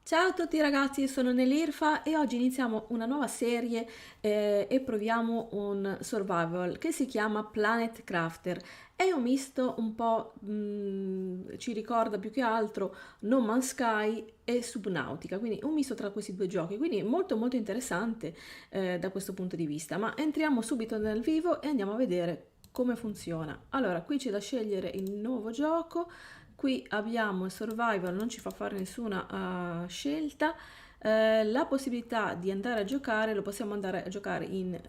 Ciao a tutti ragazzi, sono Nelirfa e oggi iniziamo una nuova serie e proviamo un survival che si chiama Planet Crafter. È un misto un po', ci ricorda più che altro No Man's Sky e Subnautica, quindi un misto tra questi due giochi, quindi molto molto interessante da questo punto di vista. Ma entriamo subito nel vivo e andiamo a vedere come funziona. Allora, qui c'è da scegliere il nuovo gioco. Qui abbiamo il survival, non ci fa fare nessuna scelta. La possibilità di andare a giocare, lo possiamo andare a giocare in,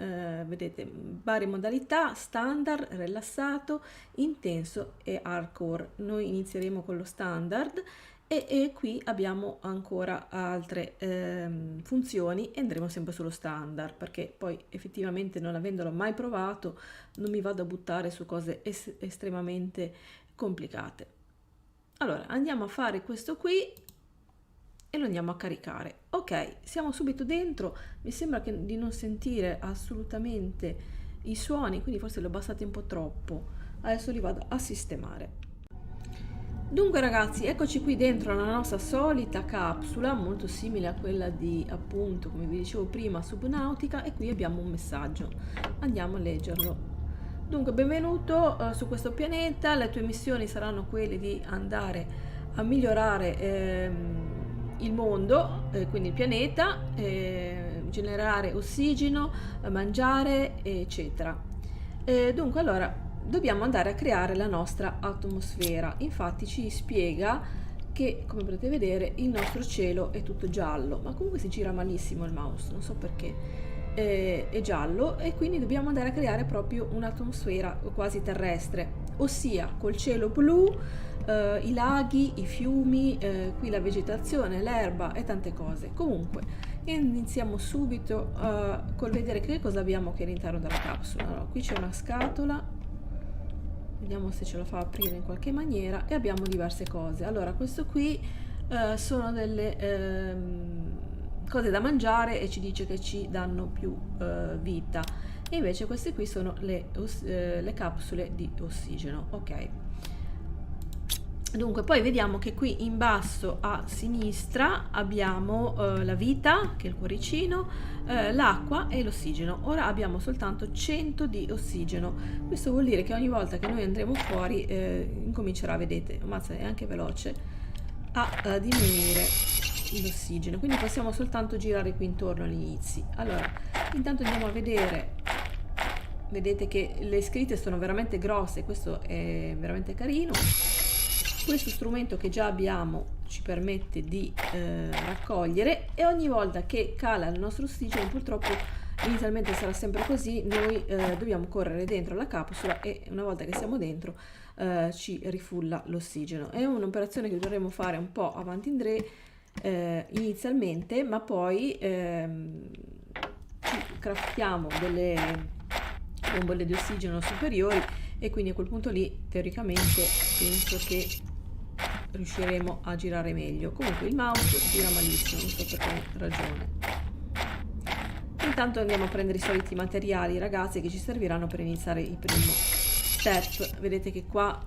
vedete, varie modalità, standard, rilassato, intenso e hardcore. Noi inizieremo con lo standard e qui abbiamo ancora altre funzioni e andremo sempre sullo standard perché poi effettivamente non avendolo mai provato non mi vado a buttare su cose estremamente complicate. Allora, andiamo a fare questo qui e lo andiamo a caricare. Ok, siamo subito dentro. Mi sembra di non sentire assolutamente i suoni, quindi forse li ho abbassati un po' troppo. Adesso li vado a sistemare. Dunque ragazzi, eccoci qui dentro la nostra solita capsula, molto simile a quella di appunto, come vi dicevo prima, Subnautica, e qui abbiamo un messaggio. Andiamo a leggerlo. Dunque, benvenuto su questo pianeta, le tue missioni saranno quelle di andare a migliorare il mondo, quindi il pianeta, generare ossigeno, mangiare, eccetera. Dunque, allora, dobbiamo andare a creare la nostra atmosfera. Infatti ci spiega che, come potete vedere, il nostro cielo è tutto giallo, ma comunque si gira malissimo il mouse, non so perché. È giallo e quindi dobbiamo andare a creare proprio un'atmosfera quasi terrestre, ossia col cielo blu, i laghi, i fiumi, qui la vegetazione, l'erba e tante cose. Comunque, iniziamo subito col vedere che cosa abbiamo qui all'interno della capsula. Allora, qui c'è una scatola, vediamo se ce la fa aprire in qualche maniera, e abbiamo diverse cose. Allora, questo qui sono delle cose da mangiare e ci dice che ci danno più vita. E invece queste qui sono le capsule di ossigeno. Ok. Dunque, poi vediamo che qui in basso a sinistra abbiamo la vita, che è il cuoricino, l'acqua e l'ossigeno. Ora abbiamo soltanto 100 di ossigeno. Questo vuol dire che ogni volta che noi andremo fuori incomincerà, vedete, ammazza, è anche veloce, a diminuire l'ossigeno. Quindi possiamo soltanto girare qui intorno all'inizio. Allora, intanto andiamo a vedere. Vedete che le scritte sono veramente grosse, questo è veramente carino. Questo strumento che già abbiamo ci permette di raccogliere, e ogni volta che cala il nostro ossigeno, purtroppo inizialmente sarà sempre così, noi dobbiamo correre dentro la capsula e una volta che siamo dentro ci rifulla l'ossigeno. È un'operazione che dovremo fare un po' avanti in tre inizialmente, ma poi ci craftiamo delle bombole di ossigeno superiori e quindi a quel punto lì teoricamente penso che riusciremo a girare meglio. Comunque il mouse gira malissimo, non so per quale ragione. Intanto andiamo a prendere i soliti materiali ragazzi che ci serviranno per iniziare il primo step. Vedete che qua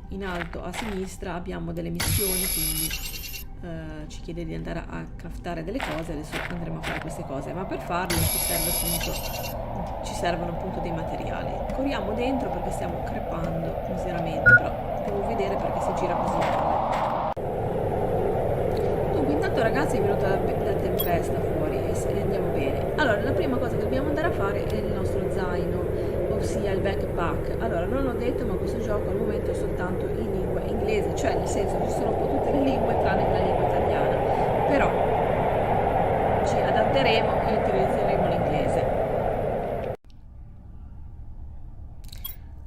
in alto a sinistra abbiamo delle missioni, quindi ci chiede di andare a craftare delle cose. Adesso andremo a fare queste cose, ma per farlo ci servono appunto dei materiali. Corriamo dentro perché stiamo crepando miseramente, però devo vedere perché si gira così male. Dunque intanto ragazzi è venuta la tempesta fuori e andiamo bene. Allora la prima cosa che dobbiamo andare a fare è il nostro zaino, ossia il backpack. Allora non l'ho detto, ma questo gioco al momento è soltanto in lingua inglese, cioè nel senso ci sono un po' tutte le lingue tranne che la lingua italiana, però ci adatteremo e utilizzeremo l'inglese.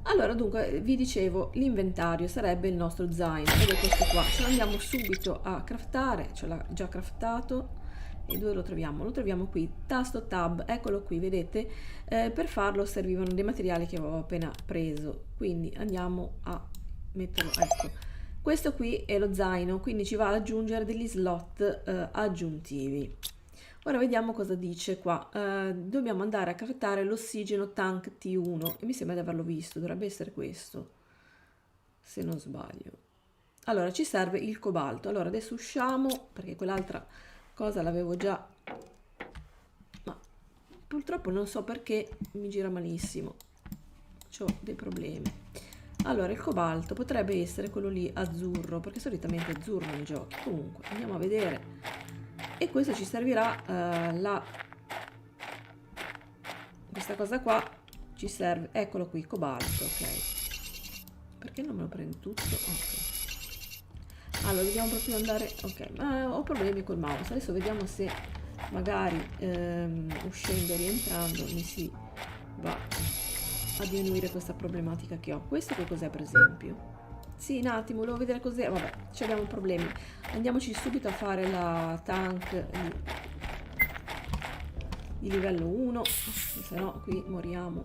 Allora, dunque, vi dicevo, l'inventario sarebbe il nostro zaino, ed è questo qua. Ce lo andiamo subito a craftare, ce l'ha già craftato. E dove lo troviamo? Lo troviamo qui, tasto tab, eccolo qui, vedete? Per farlo servivano dei materiali che avevo appena preso, quindi andiamo a metterlo, ecco. Questo qui è lo zaino, quindi ci va ad aggiungere degli slot aggiuntivi. Ora vediamo cosa dice qua. Dobbiamo andare a craftare l'ossigeno tank T1 e mi sembra di averlo visto, dovrebbe essere questo, se non sbaglio. allora ci serve il cobalto. Allora adesso usciamo perché quell'altra cosa l'avevo già, ma purtroppo non so perché mi gira malissimo, ho dei problemi. Allora il cobalto potrebbe essere quello lì azzurro, perché solitamente è azzurro nei giochi. Comunque andiamo a vedere, e questo ci servirà, questa cosa qua ci serve, eccolo qui, cobalto, ok. Perché non me lo prendo tutto? Ok. Allora dobbiamo proprio andare, ok, ma ho problemi col mouse. Adesso vediamo se magari uscendo e rientrando mi si va a diminuire questa problematica che ho. Questo che cos'è, per esempio? Sì, un attimo, volevo vedere cos'è. Vabbè, ci abbiamo problemi. Andiamoci subito a fare la tank di livello 1, se no qui moriamo.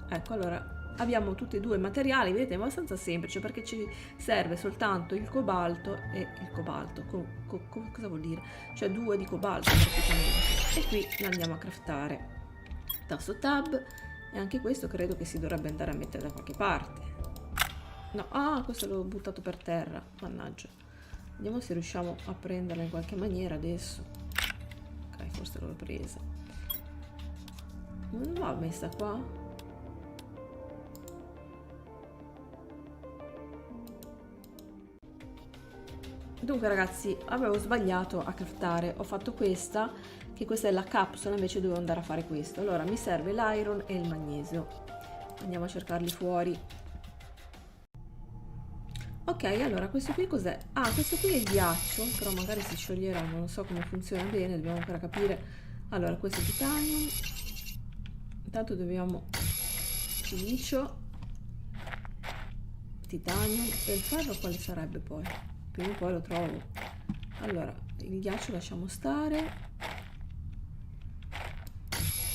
Ecco, allora abbiamo tutti e due i materiali, vedete, è abbastanza semplice perché ci serve soltanto il cobalto e il cobalto. Cosa vuol dire? Cioè 2 di cobalto praticamente. E qui lo andiamo a craftare. Tasto tab, e anche questo credo che si dovrebbe andare a mettere da qualche parte. No, questo l'ho buttato per terra, mannaggia. Vediamo se riusciamo a prenderla in qualche maniera adesso. Ok, forse l'ho presa. Non l'ho messa qua? Dunque ragazzi, avevo sbagliato a craftare, ho fatto questa, che questa è la capsula, invece dovevo andare a fare questo. Allora mi serve l'iron e il magnesio, andiamo a cercarli fuori. Ok, allora questo qui cos'è? Questo qui è il ghiaccio, però magari si scioglierà, non so come funziona bene, dobbiamo ancora capire. Allora questo è titanium, intanto dobbiamo silicio, titanium, e il ferro quale sarebbe poi? Prima o poi lo trovo. Allora il ghiaccio lasciamo stare.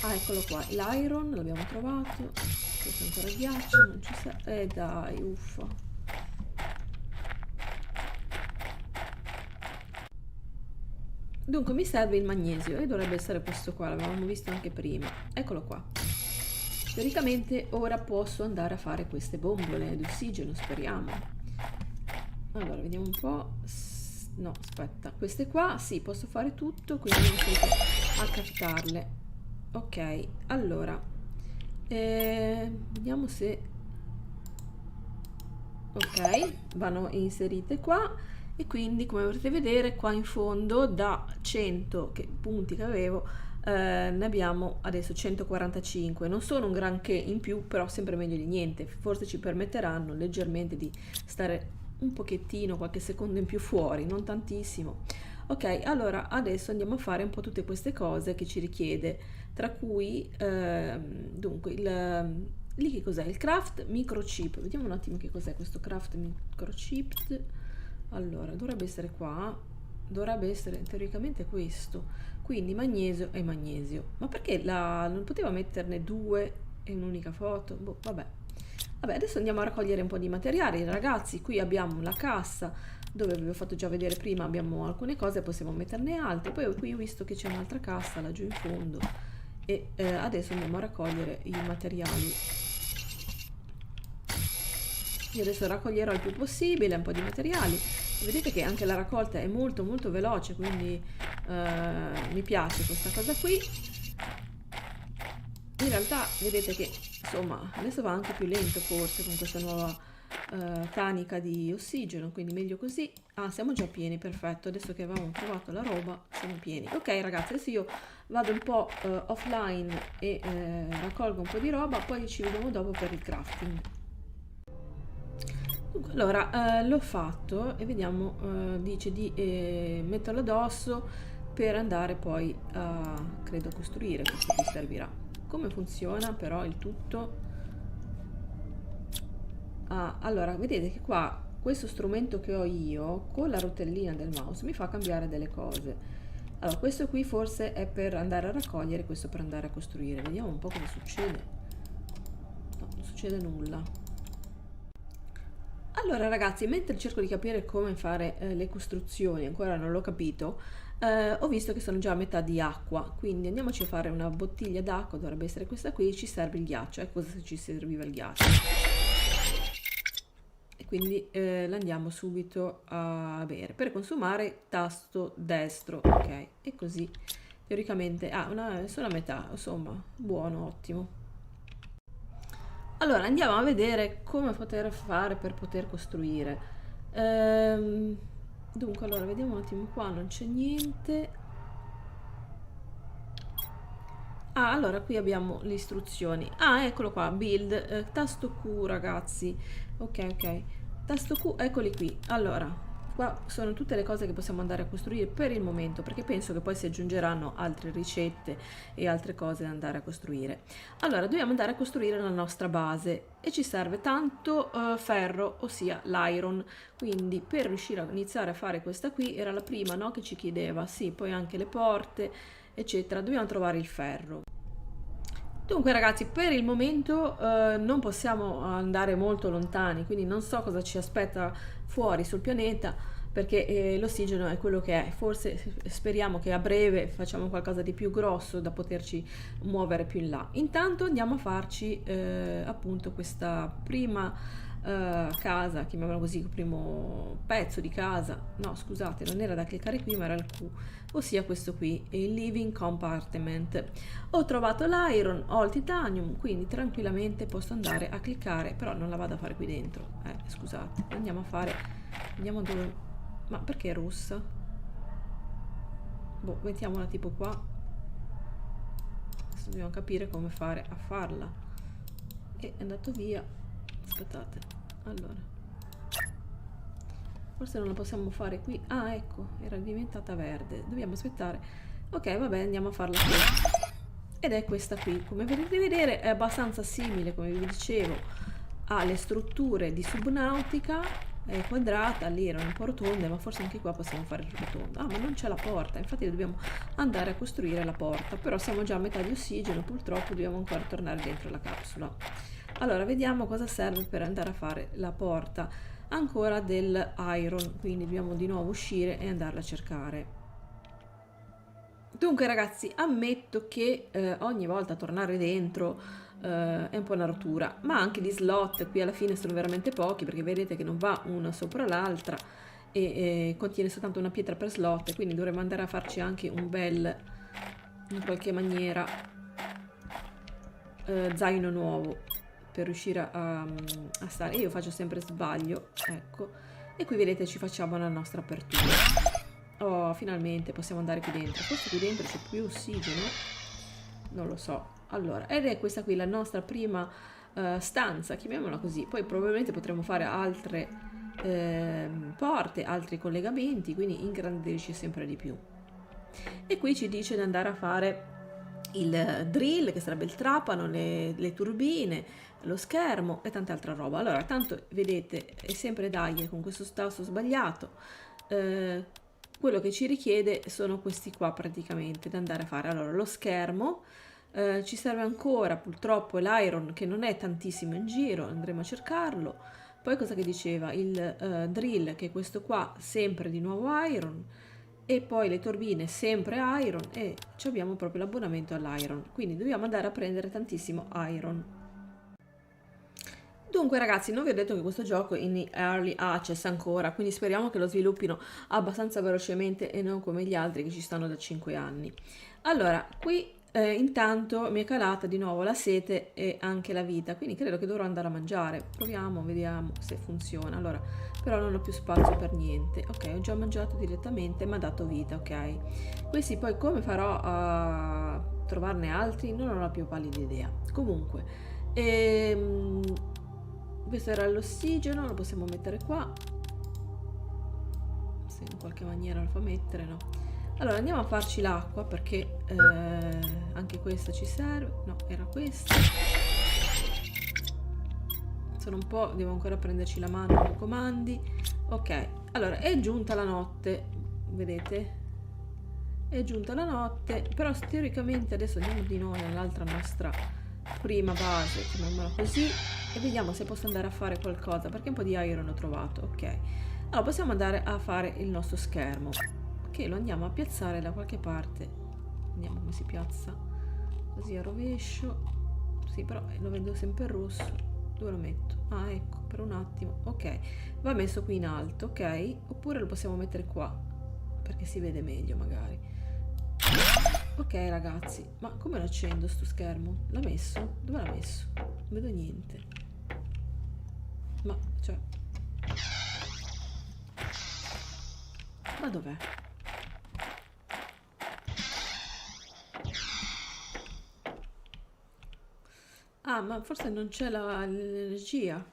Eccolo qua, l'iron l'abbiamo trovato, questo è ancora ghiaccio, non ci serve, dai, uffa. Dunque mi serve il magnesio e dovrebbe essere questo qua, l'avevamo visto anche prima, eccolo qua. Teoricamente ora posso andare a fare queste bombole di ossigeno, speriamo. Allora vediamo un po'. No, aspetta, queste qua sì, posso fare tutto, quindi a craftarle. Ok, allora vediamo se ok, vanno inserite qua, e quindi come potete vedere qua in fondo da 100 punti che avevo ne abbiamo adesso 145. Non sono un granché in più, però sempre meglio di niente. Forse ci permetteranno leggermente di stare un pochettino, qualche secondo in più fuori, non tantissimo. Ok, allora adesso andiamo a fare un po' tutte queste cose che ci richiede, tra cui dunque lì che cos'è? Il craft microchip. Vediamo un attimo che cos'è questo craft microchip. Allora dovrebbe essere qua, dovrebbe essere teoricamente questo, quindi magnesio e magnesio. Ma perché non poteva metterne due in un'unica foto? Boh, vabbè. Adesso andiamo a raccogliere un po' di materiali, ragazzi. Qui abbiamo la cassa dove vi ho fatto già vedere prima, abbiamo alcune cose, possiamo metterne altre. Poi qui ho visto che c'è un'altra cassa laggiù in fondo, e adesso andiamo a raccogliere i materiali. Io adesso raccoglierò il più possibile un po' di materiali. Vedete che anche la raccolta è molto molto veloce, quindi mi piace questa cosa qui. In realtà vedete che insomma adesso va anche più lento forse con questa nuova tanica di ossigeno, quindi meglio così. Siamo già pieni, perfetto. Adesso che avevamo trovato la roba siamo pieni. Ok ragazzi, adesso io vado un po' offline e raccolgo un po' di roba, poi ci vediamo dopo per il crafting. Allora l'ho fatto e vediamo, dice di metterlo addosso per andare poi a, credo, costruire. Questo qui servirà. Come funziona però il tutto? Allora vedete che qua questo strumento che ho io con la rotellina del mouse mi fa cambiare delle cose. Allora questo qui forse è per andare a raccogliere, questo per andare a costruire. Vediamo un po' cosa succede. No, non succede nulla. Allora ragazzi, mentre cerco di capire come fare le costruzioni, ancora non l'ho capito, ho visto che sono già a metà di acqua, quindi andiamoci a fare una bottiglia d'acqua, dovrebbe essere questa qui, ci serve il ghiaccio, ecco cosa ci serviva il ghiaccio. E quindi l'andiamo subito a bere. Per consumare tasto destro, ok, e così teoricamente solo a metà, insomma, buono, ottimo. Allora andiamo a vedere come poter fare per poter costruire. Ehm, Dunque, allora vediamo un attimo qua, non c'è niente. Ah, allora qui abbiamo le istruzioni. Ah, eccolo qua, build, tasto Q ragazzi. Ok, ok. Tasto Q, eccoli qui. Allora, qua sono tutte le cose che possiamo andare a costruire per il momento, perché penso che poi si aggiungeranno altre ricette e altre cose da andare a costruire. Allora, dobbiamo andare a costruire la nostra base e ci serve tanto ferro, ossia l'iron. Quindi per riuscire a iniziare a fare questa qui, era la prima, no, che ci chiedeva, sì, poi anche le porte eccetera, dobbiamo trovare il ferro. Dunque ragazzi, per il momento non possiamo andare molto lontani, quindi non so cosa ci aspetta fuori sul pianeta, perché l'ossigeno è quello che è. Forse speriamo che a breve facciamo qualcosa di più grosso da poterci muovere più in là. Intanto andiamo a farci appunto questa prima casa, chiamiamola così, il primo pezzo di casa. No, scusate, non era da cliccare qui, ma era il Q, ossia questo qui, il living compartment. Ho trovato l'iron, ho il titanium, quindi tranquillamente posso andare a cliccare, però non la vado a fare qui dentro. Scusate, andiamo a fare, vediamo dove. Ma perché è rossa? Boh, mettiamola tipo qua. Adesso dobbiamo capire come fare a farla. È andato via. Aspettate, allora forse non la possiamo fare qui. Ah, ecco, era diventata verde, dobbiamo aspettare. Ok, vabbè, andiamo a farla qui. Ed è questa qui, come potete vedere è abbastanza simile, come vi dicevo, alle strutture di Subnautica. È quadrata, lì erano un po' rotonde, ma forse anche qua possiamo fare il rotondo. Ah, ma non c'è la porta, infatti dobbiamo andare a costruire la porta, però siamo già a metà di ossigeno, purtroppo dobbiamo ancora tornare dentro la capsula. Allora, vediamo cosa serve per andare a fare la porta. Ancora del iron, quindi dobbiamo di nuovo uscire e andarla a cercare. Dunque ragazzi, ammetto che ogni volta tornare dentro è un po' una rottura, ma anche gli slot qui alla fine sono veramente pochi, perché vedete che non va una sopra l'altra e contiene soltanto una pietra per slot, quindi dovremmo andare a farci anche un bel, in qualche maniera, zaino nuovo per riuscire a stare. Io faccio sempre sbaglio, ecco, e qui vedete ci facciamo la nostra apertura. Oh, finalmente possiamo andare qui dentro. Forse qui dentro c'è più ossigeno, non lo so. Allora, ed è questa qui la nostra prima stanza, chiamiamola così. Poi probabilmente potremo fare altre porte, altri collegamenti, quindi ingrandirci sempre di più. E qui ci dice di andare a fare il drill, che sarebbe il trapano, le turbine, lo schermo e tanta altra roba. Allora, tanto vedete, è sempre Dai con questo tasto sbagliato. Quello che ci richiede sono questi qua praticamente da andare a fare. Allora, lo schermo, ci serve ancora purtroppo l'iron che non è tantissimo in giro, andremo a cercarlo. Poi cosa che diceva? Il drill, che è questo qua, sempre di nuovo iron, e poi le turbine sempre iron, e ci abbiamo proprio l'abbonamento all'iron, quindi dobbiamo andare a prendere tantissimo iron. Dunque ragazzi, non vi ho detto che questo gioco è in early access ancora, quindi speriamo che lo sviluppino abbastanza velocemente e non come gli altri che ci stanno da 5 anni. Allora, qui intanto mi è calata di nuovo la sete e anche la vita, quindi credo che dovrò andare a mangiare. Proviamo, vediamo se funziona. Allora, però non ho più spazio per niente. Ok, ho già mangiato direttamente, mi ha dato vita, ok. Questi poi come farò a trovarne altri? Non ho la più pallida idea. Comunque, questo era l'ossigeno, lo possiamo mettere qua. Se in qualche maniera lo fa mettere, no? Allora andiamo a farci l'acqua perché anche questa ci serve. No, era questa. Sono un po', devo ancora prenderci la mano con i comandi. Ok, allora è giunta la notte, vedete? È giunta la notte, però teoricamente adesso andiamo di nuovo nell'altra nostra prima base, chiamiamola così, e vediamo se posso andare a fare qualcosa, perché un po' di iron ho trovato. Ok, allora possiamo andare a fare il nostro schermo, che lo andiamo a piazzare da qualche parte. Vediamo come si piazza, così a rovescio. Sì, però lo vedo sempre rosso. Dove lo metto? Ah, ecco, per un attimo. Ok, va messo qui in alto, ok? Oppure lo possiamo mettere qua, perché si vede meglio magari. Ok ragazzi, ma come lo accendo sto schermo? L'ha messo? Dove l'ha messo? Non vedo niente. Ma, cioè... Ma dov'è? Ah, ma forse non c'è l'energia.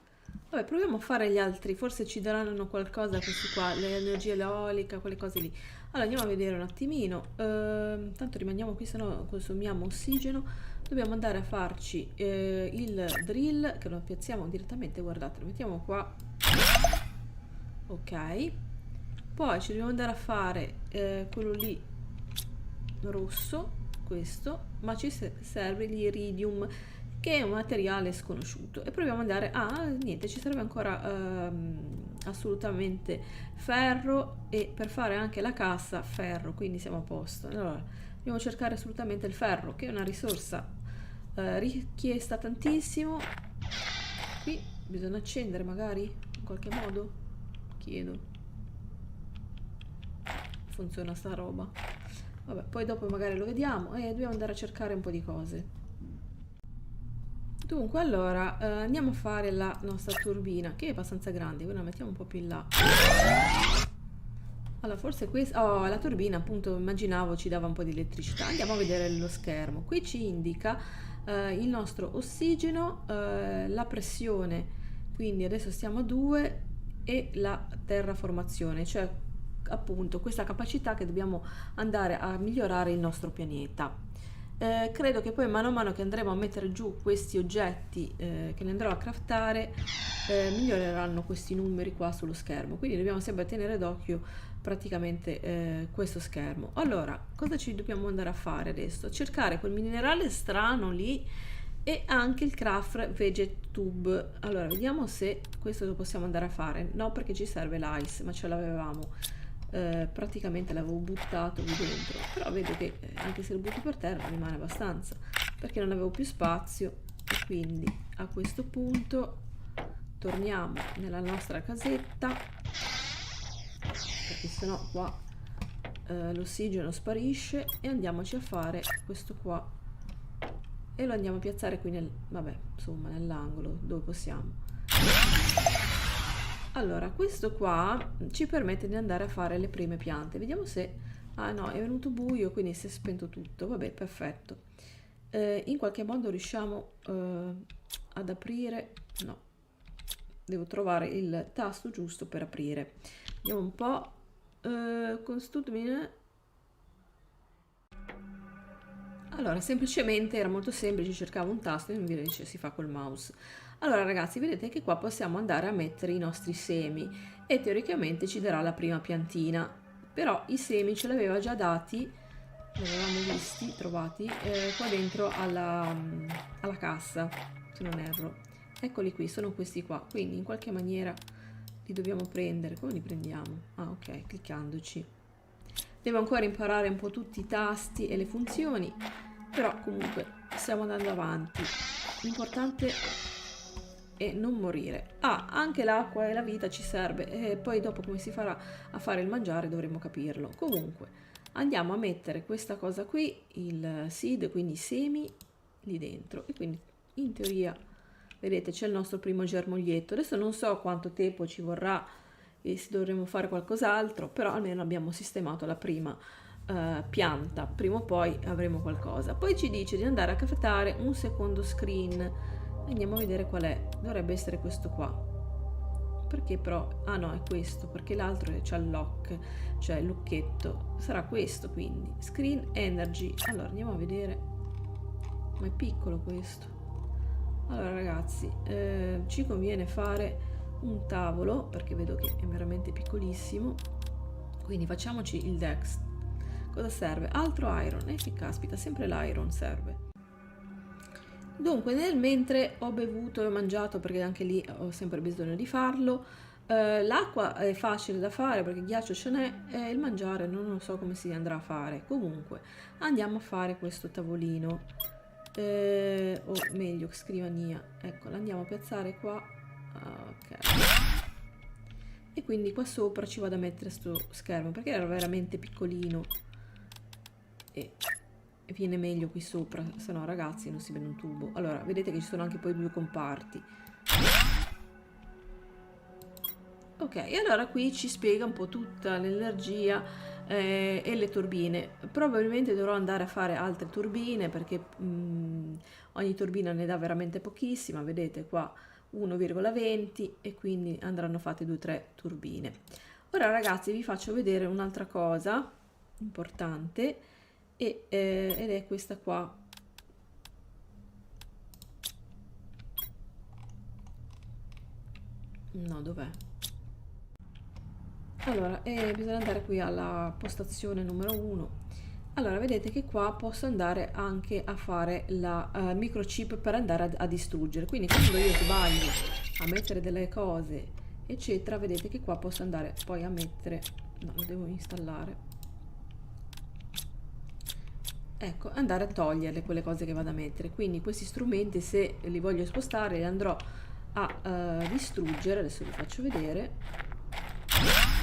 Vabbè, proviamo a fare gli altri, forse ci daranno qualcosa questi qua, l'energia eolica, quelle cose lì. Allora andiamo a vedere un attimino. Tanto rimaniamo qui, se no consumiamo ossigeno. Dobbiamo andare a farci il drill, che lo piazziamo direttamente, guardate, lo mettiamo qua. Ok. Poi ci dobbiamo andare a fare quello lì rosso, questo, ma ci serve l'iridium, che è un materiale sconosciuto. E proviamo ad andare... Ah, niente, ci serve ancora assolutamente ferro, e per fare anche la cassa ferro, quindi siamo a posto. Allora, dobbiamo cercare assolutamente il ferro, che è una risorsa richiesta tantissimo. Qui bisogna accendere magari in qualche modo, chiedo. Funziona sta roba? Vabbè, poi dopo magari lo vediamo e dobbiamo andare a cercare un po' di cose. Dunque, allora, andiamo a fare la nostra turbina, che è abbastanza grande, quindi la mettiamo un po' più in là. Allora, forse questa... Oh, la turbina, appunto, immaginavo ci dava un po' di elettricità. Andiamo a vedere lo schermo. Qui ci indica il nostro ossigeno, la pressione, quindi adesso stiamo a 2, e la terraformazione, cioè appunto questa capacità che dobbiamo andare a migliorare il nostro pianeta. Credo che poi mano a mano che andremo a mettere giù questi oggetti che li andrò a craftare, miglioreranno questi numeri qua sullo schermo, quindi dobbiamo sempre tenere d'occhio praticamente questo schermo. Allora, cosa ci dobbiamo andare a fare adesso? Cercare quel minerale strano lì e anche il craft veget tube. Allora, vediamo se questo lo possiamo andare a fare. No, perché ci serve l'ice, ma ce l'avevamo. Praticamente l'avevo buttato lì dentro, però vedo che anche se lo butto per terra rimane abbastanza, perché non avevo più spazio. E quindi a questo punto torniamo nella nostra casetta, perché sennò qua l'ossigeno sparisce, e andiamoci a fare questo qua e lo andiamo a piazzare qui nel, vabbè, insomma, nell'angolo dove possiamo. Allora, questo qua ci permette di andare a fare le prime piante. Vediamo se... Ah no, è venuto buio, quindi si è spento tutto. Vabbè, perfetto. In qualche modo riusciamo ad aprire... No, devo trovare il tasto giusto per aprire. Vediamo un po'. Allora, semplicemente era molto semplice, cercavo un tasto e invece si fa col mouse. Allora ragazzi, vedete che qua possiamo andare a mettere i nostri semi e teoricamente ci darà la prima piantina, però i semi ce li aveva già dati, li avevamo visti, trovati qua dentro alla cassa, se non erro. Eccoli qui, sono questi qua, quindi in qualche maniera li dobbiamo prendere. Come li prendiamo? Ah, ok, cliccandoci. Devo ancora imparare un po' tutti i tasti e le funzioni, però comunque stiamo andando avanti. L'importante è non morire. Ah, anche l'acqua e la vita ci serve, e poi dopo come si farà a fare il mangiare dovremo capirlo. Comunque andiamo a mettere questa cosa qui, il seed, quindi i semi, lì dentro, e quindi in teoria vedete c'è il nostro primo germoglietto. Adesso non so quanto tempo ci vorrà e se dovremo fare qualcos'altro, però almeno abbiamo sistemato la prima pianta. Prima o poi avremo qualcosa. Poi ci dice di andare a craftare un secondo screen. Andiamo a vedere qual è. Dovrebbe essere questo qua. Perché però... Ah no, è questo, perché l'altro c'ha il lock, cioè il lucchetto. Sarà questo quindi. Screen Energy. Allora andiamo a vedere. Ma è piccolo questo. Allora ragazzi, ci conviene fare un tavolo, perché vedo che è veramente piccolissimo, quindi facciamoci il Dex. Cosa serve? Altro iron, e che caspita, sempre l'iron serve. Dunque, nel mentre ho bevuto e ho mangiato, perché anche lì ho sempre bisogno di farlo, l'acqua è facile da fare perché ghiaccio ce n'è, e il mangiare non lo so come si andrà a fare. Comunque andiamo a fare questo tavolino. o meglio scrivania, ecco, la andiamo a piazzare qua. Ok, e quindi qua sopra ci vado a mettere sto schermo perché era veramente piccolino e viene meglio qui sopra, se no ragazzi non si vede un tubo. Allora vedete che ci sono anche poi due comparti. Ok, e allora qui ci spiega un po' tutta l'energia e le turbine. Probabilmente dovrò andare a fare altre turbine perché ogni turbina ne dà veramente pochissima, vedete qua 1,20 e quindi andranno fatte 2-3 turbine. Ora ragazzi vi faccio vedere un'altra cosa importante ed è questa qua. No, dov'è? Allora, bisogna andare qui alla postazione numero 1. Allora, vedete che qua posso andare anche a fare la microchip per andare a distruggere. Quindi quando io sbaglio a mettere delle cose, eccetera, vedete che qua posso andare poi a mettere... No, lo devo installare. Ecco, andare a toglierle quelle cose che vado a mettere. Quindi questi strumenti, se li voglio spostare, li andrò a distruggere. Adesso vi faccio vedere.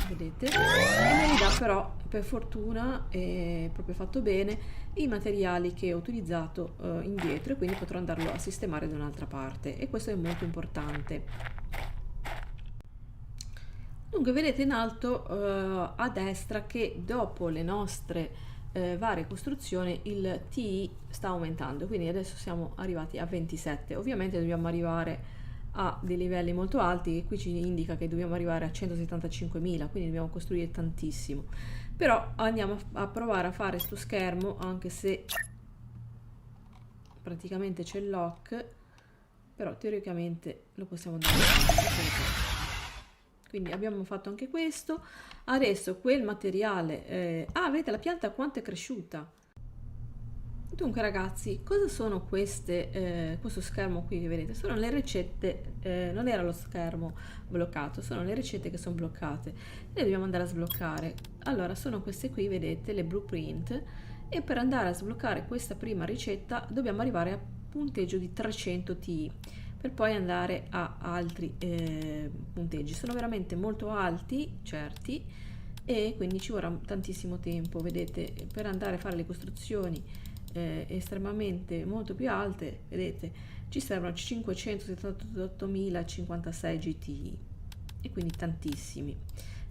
Vedete, e me li dà però per fortuna, è proprio fatto bene, i materiali che ho utilizzato indietro, e quindi potrò andarlo a sistemare da un'altra parte, e questo è molto importante. Dunque vedete in alto a destra che dopo le nostre varie costruzioni il TI sta aumentando, quindi adesso siamo arrivati a 27. Ovviamente dobbiamo arrivare a dei livelli molto alti, e qui ci indica che dobbiamo arrivare a 175.000, quindi dobbiamo costruire tantissimo. Però andiamo a provare a fare sto schermo, anche se praticamente c'è il lock, però teoricamente lo possiamo andare avanti. Quindi abbiamo fatto anche questo. Adesso quel materiale vedete la pianta quanto è cresciuta. Dunque ragazzi, cosa sono questo schermo qui che vedete? Sono le ricette, non era lo schermo bloccato, sono le ricette che sono bloccate. Le dobbiamo andare a sbloccare. Allora, sono queste qui, vedete, le blueprint, e per andare a sbloccare questa prima ricetta dobbiamo arrivare a punteggio di 300 TI, per poi andare a altri punteggi. Sono veramente molto alti, certi, e quindi ci vorrà tantissimo tempo, vedete, per andare a fare le costruzioni estremamente molto più alte, vedete, ci servono 578.056 GTI, e quindi tantissimi.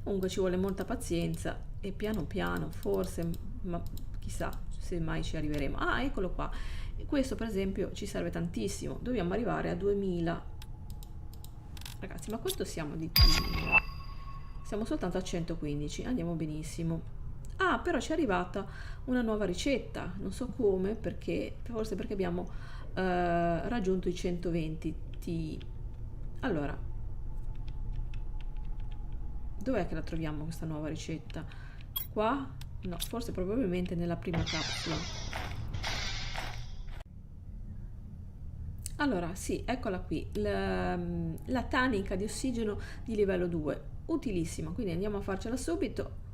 Comunque ci vuole molta pazienza e piano piano, forse, ma chissà se mai ci arriveremo. Ah, eccolo qua. E questo per esempio ci serve tantissimo, dobbiamo arrivare a 2000. Ragazzi, ma quanto siamo di TI? Siamo soltanto a 115, andiamo benissimo. Ah, però ci è arrivata una nuova ricetta, non so come, perché, forse perché abbiamo raggiunto i 120 Ti. Allora, dov'è che la troviamo questa nuova ricetta? Qua? No, forse probabilmente nella prima capsula. Allora, sì, eccola qui, la tanica di ossigeno di livello 2, utilissima, quindi andiamo a farcela subito.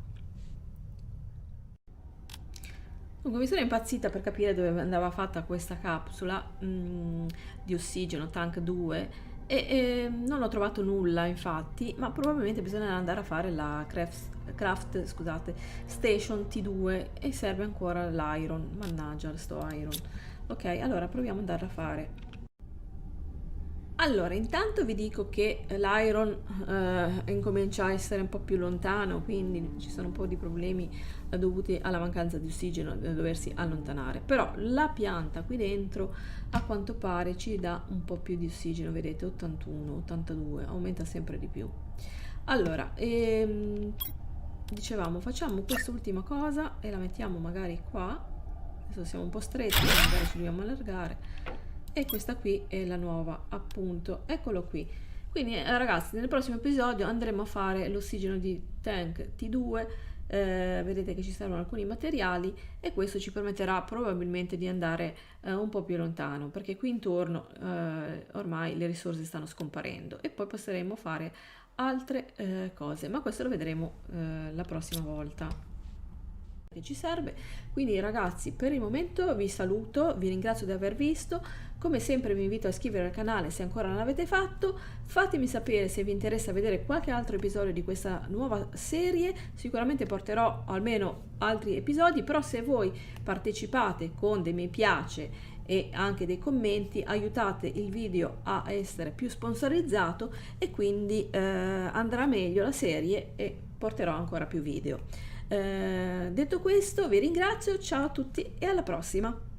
Dunque, mi sono impazzita per capire dove andava fatta questa capsula di ossigeno Tank 2, e non ho trovato nulla infatti, ma probabilmente bisogna andare a fare la scusate, Station T2, e serve ancora l'iron, mannaggia sto iron. Ok, allora proviamo ad andare a fare. Allora, intanto vi dico che l'iron incomincia a essere un po' più lontano, quindi ci sono un po' di problemi dovuti alla mancanza di ossigeno da doversi allontanare. Però la pianta qui dentro a quanto pare ci dà un po' più di ossigeno, vedete, 81, 82, aumenta sempre di più. Allora, dicevamo, facciamo quest'ultima cosa e la mettiamo magari qua. Adesso siamo un po' stretti, magari ci dobbiamo allargare. E questa qui è la nuova, appunto, eccolo qui. Quindi ragazzi, nel prossimo episodio andremo a fare l'ossigeno di Tank T2, vedete che ci servono alcuni materiali, e questo ci permetterà probabilmente di andare un po' più lontano, perché qui intorno ormai le risorse stanno scomparendo, e poi potremo fare altre cose, ma questo lo vedremo la prossima volta. che ci serve. Quindi ragazzi, per il momento vi saluto, vi ringrazio di aver visto. Come sempre vi invito a iscrivervi al canale se ancora non l'avete fatto. Fatemi sapere se vi interessa vedere qualche altro episodio di questa nuova serie. Sicuramente porterò almeno altri episodi, però se voi partecipate con dei mi piace e anche dei commenti, aiutate il video a essere più sponsorizzato e quindi andrà meglio la serie e porterò ancora più video. Detto questo, vi ringrazio, ciao a tutti e alla prossima!